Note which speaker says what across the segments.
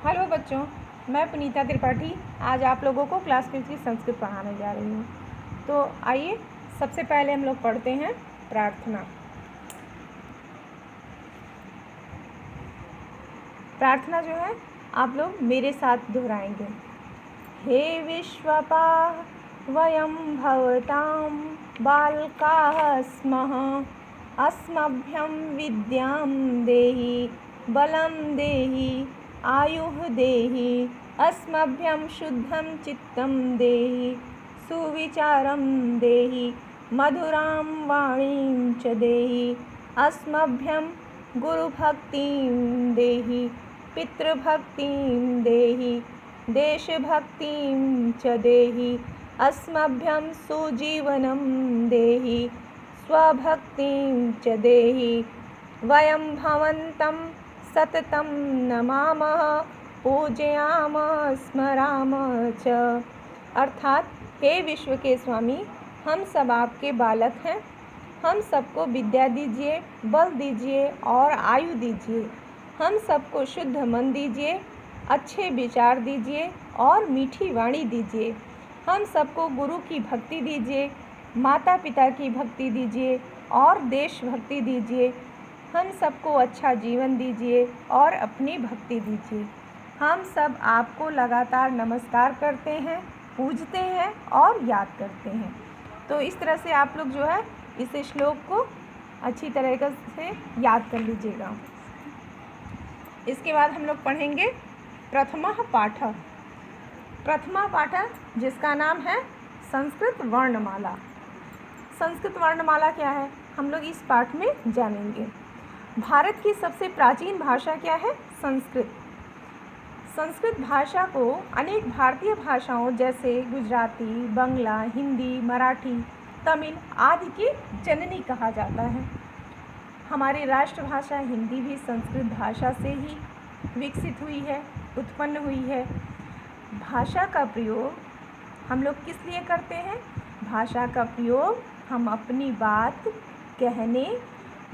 Speaker 1: Hello बच्चों, मैं पुनीता त्रिपाठी आज आप लोगों को क्लास 5 की संस्कृत पढ़ाने जा रही हूँ। तो आइए सबसे पहले हम लोग पढ़ते हैं प्रार्थना। प्रार्थना जो है आप लोग मेरे साथ दोहराएंगे। हे विश्वपाः वयं भवतां बालकाः स्मः, अस्मभ्यं विद्यां देहि बलं देहि आयुः देहि, अस्मभ्यं शुद्धं चित्तं देहि सुविचारं देहि मधुरां वाणीं च देहि, अस्मभ्यं गुरुभक्तिं देहि पितृभक्तिं देहि देशभक्तिं च देहि, अस्मभ्यं सुजीवनं देहि स्वभक्तिं च देहि, वयं भवन्तं सततं नमामः पूजयामः स्मरामः च। अर्थात हे विश्व के स्वामी, हम सब आपके बालक हैं। हम सबको विद्या दीजिए, बल दीजिए और आयु दीजिए। हम सबको शुद्ध मन दीजिए, अच्छे विचार दीजिए और मीठी वाणी दीजिए। हम सबको गुरु की भक्ति दीजिए, माता पिता की भक्ति दीजिए और देशभक्ति दीजिए। हम सबको अच्छा जीवन दीजिए और अपनी भक्ति दीजिए। हम सब आपको लगातार नमस्कार करते हैं, पूजते हैं और याद करते हैं। तो इस तरह से आप लोग जो है इस श्लोक को अच्छी तरीके से याद कर लीजिएगा। इसके बाद हम लोग पढ़ेंगे प्रथमः पाठः। प्रथमा पाठः जिसका नाम है संस्कृत वर्णमाला। संस्कृत वर्णमाला क्या है, हम लोग इस पाठ में जानेंगे। भारत की सबसे प्राचीन भाषा क्या है? संस्कृत। संस्कृत भाषा को अनेक भारतीय भाषाओं जैसे गुजराती, बंगला, हिंदी, मराठी, तमिल आदि की जननी कहा जाता है। हमारी राष्ट्रभाषा हिंदी भी संस्कृत भाषा से ही विकसित हुई है, उत्पन्न हुई है। भाषा का प्रयोग हम लोग किस लिए करते हैं? भाषा का प्रयोग हम अपनी बात कहने,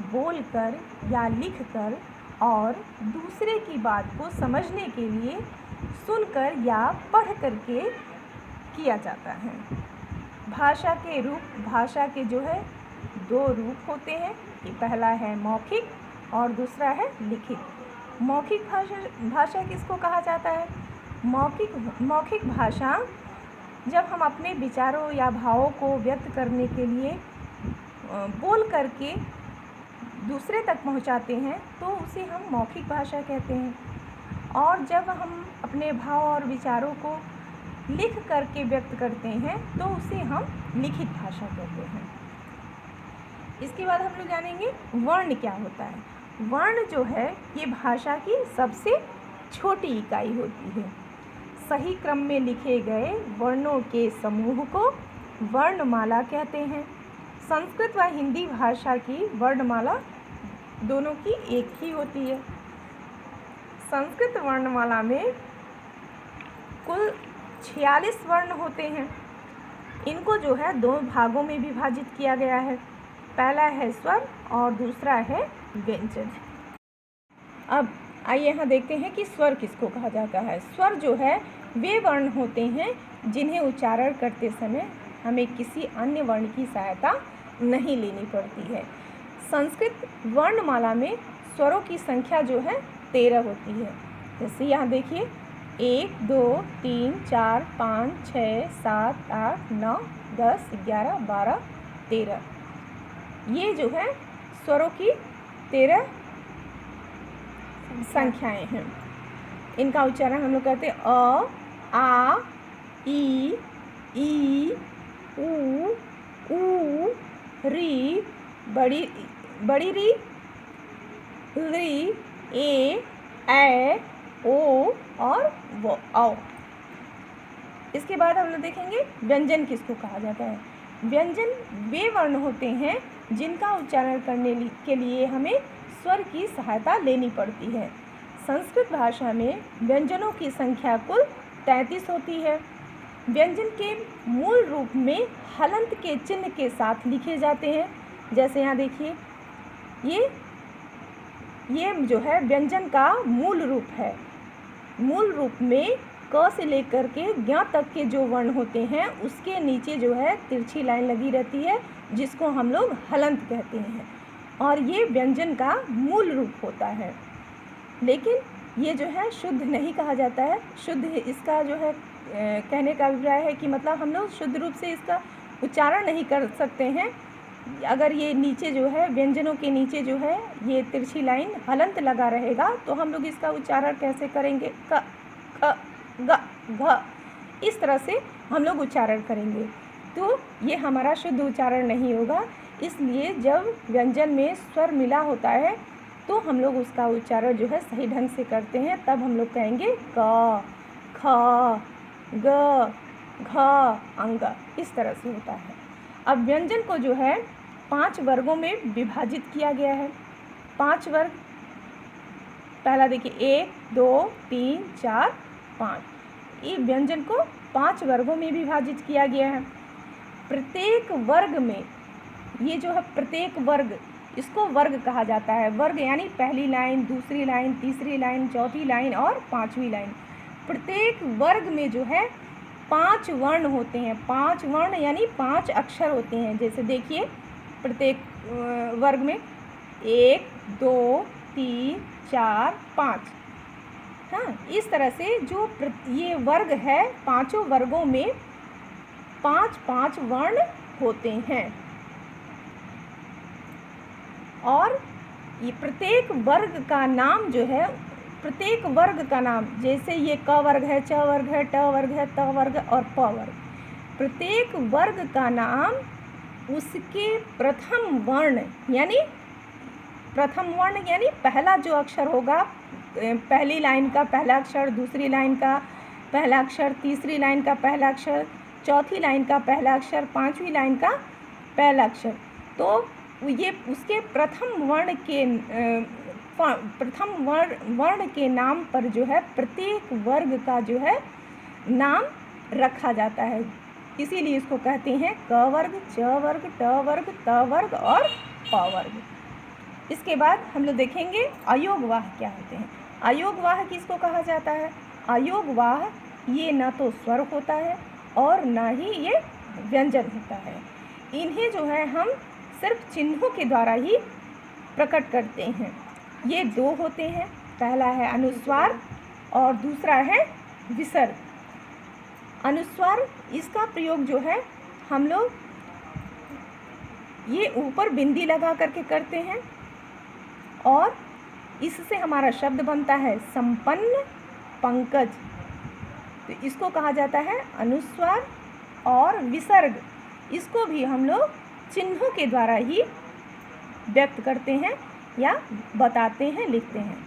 Speaker 1: बोलकर या लिखकर और दूसरे की बात को समझने के लिए सुनकर या पढ़ कर के किया जाता है। भाषा के जो है दो रूप होते हैं कि पहला है मौखिक और दूसरा है लिखित। मौखिक भाषा किसको कहा जाता है? मौखिक भाषा जब हम अपने विचारों या भावों को व्यक्त करने के लिए बोल करके दूसरे तक पहुंचाते हैं तो उसे हम मौखिक भाषा कहते हैं। और जब हम अपने भाव और विचारों को लिख करके व्यक्त करते हैं तो उसे हम लिखित भाषा कहते हैं। इसके बाद हम लोग जानेंगे वर्ण क्या होता है। वर्ण जो है ये भाषा की सबसे छोटी इकाई होती है। सही क्रम में लिखे गए वर्णों के समूह को वर्णमाला कहते हैं। संस्कृत व हिंदी भाषा की वर्णमाला दोनों की एक ही होती है। संस्कृत वर्णमाला में कुल 46 वर्ण होते हैं। इनको जो है दो भागों में विभाजित किया गया है। पहला है स्वर और दूसरा है व्यंजन। अब आइए यहाँ देखते हैं कि स्वर किसको कहा जाता है। स्वर जो है वे वर्ण होते हैं जिन्हें उच्चारण करते समय हमें किसी अन्य वर्ण की सहायता नहीं लेनी पड़ती है। संस्कृत वर्णमाला में स्वरों की संख्या जो है 13 होती है। जैसे यहाँ देखिए 1, 2, 3, 4, 5, 6, 7, 8, 9, 10, 11, 12, 13। ये जो है स्वरों की 13 संख्याएं हैं। इनका उच्चारण हम लोग करते हैं अ, आ, ई, ऊ, री, बड़ी री, ए, ओ और वो औ। इसके बाद हम लोग देखेंगे व्यंजन किसको कहा जाता है। व्यंजन वे वर्ण होते हैं जिनका उच्चारण करने के लिए हमें स्वर की सहायता लेनी पड़ती है। संस्कृत भाषा में व्यंजनों की संख्या कुल 33 होती है। व्यंजन के मूल रूप में हलंत के चिन्ह के साथ लिखे जाते हैं। जैसे यहाँ देखिए ये जो है व्यंजन का मूल रूप है। मूल रूप में क से लेकर के ज्ञ तक के जो वर्ण होते हैं उसके नीचे जो है तिरछी लाइन लगी रहती है, जिसको हम लोग हलंत कहते हैं, और ये व्यंजन का मूल रूप होता है। लेकिन ये जो है शुद्ध नहीं कहा जाता है। शुद्ध इसका जो है कहने का अभिप्राय है कि मतलब हम लोग शुद्ध रूप से इसका उच्चारण नहीं कर सकते हैं। अगर ये नीचे जो है व्यंजनों के नीचे जो है ये तिरछी लाइन हलंत लगा रहेगा तो हम लोग इसका उच्चारण कैसे करेंगे? क, ख, ग, घ, इस तरह से हम लोग उच्चारण करेंगे, तो ये हमारा शुद्ध उच्चारण नहीं होगा। इसलिए जब व्यंजन में स्वर मिला होता है तो हम लोग उसका उच्चारण जो है सही ढंग से करते हैं, तब हम लोग कहेंगे क, ख, ग, घ, अंग, इस तरह से होता है। अब व्यंजन को जो है 5 वर्गों में विभाजित किया गया है। 5 वर्ग, पहला देखिए 1, 2, 3, 4, 5। ये व्यंजन को 5 वर्गों में विभाजित किया गया है। प्रत्येक वर्ग में ये जो है प्रत्येक वर्ग, इसको वर्ग कहा जाता है। वर्ग यानी पहली लाइन, दूसरी लाइन, तीसरी लाइन, चौथी लाइन और 5वीं लाइन। प्रत्येक वर्ग में जो है 5 वर्ण होते हैं। 5 वर्ण यानी 5 अक्षर होते हैं। जैसे देखिए प्रत्येक वर्ग में 1, 2, 3, 4, 5। हाँ, इस तरह से जो ये वर्ग है, पांचों वर्गों में 5-5 वर्ण होते हैं। और ये प्रत्येक वर्ग का नाम जो है, प्रत्येक वर्ग का नाम, जैसे ये क वर्ग है, च वर्ग है, ट वर्ग है, त वर्ग और प वर्ग, प्रत्येक वर्ग का नाम उसके प्रथम वर्ण यानी पहला जो अक्षर होगा, पहली लाइन का पहला अक्षर, दूसरी लाइन का पहला अक्षर, तीसरी लाइन का पहला अक्षर, चौथी लाइन का पहला अक्षर, 5वीं लाइन का पहला अक्षर, तो ये उसके प्रथम वर्ण के नाम पर जो है प्रत्येक वर्ग का जो है नाम रखा जाता है। इसीलिए इसको कहते हैं क वर्ग, च वर्ग, ट वर्ग, त वर्ग और प वर्ग। इसके बाद हम लोग देखेंगे अयोगवाह क्या होते हैं। अयोगवाह किसको कहा जाता है? अयोगवाह ये न तो स्वर होता है और न ही ये व्यंजन होता है। इन्हें जो है हम सिर्फ चिन्हों के द्वारा ही प्रकट करते हैं। ये 2 होते हैं, पहला है अनुस्वार और दूसरा है विसर्ग। अनुस्वार, इसका प्रयोग जो है हम लोग ये ऊपर बिंदी लगा करके करते हैं और इससे हमारा शब्द बनता है संपन्न पंकज। तो इसको कहा जाता है अनुस्वार। और विसर्ग, इसको भी हम लोग चिन्हों के द्वारा ही व्यक्त करते हैं या बताते हैं, लिखते हैं।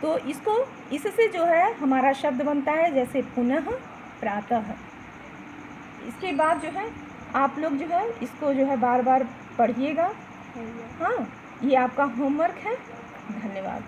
Speaker 1: तो इससे जो है हमारा शब्द बनता है जैसे पुनः, प्रातः। इसके बाद जो है आप लोग जो है इसको जो है बार बार पढ़िएगा। हाँ, ये आपका होमवर्क है। धन्यवाद।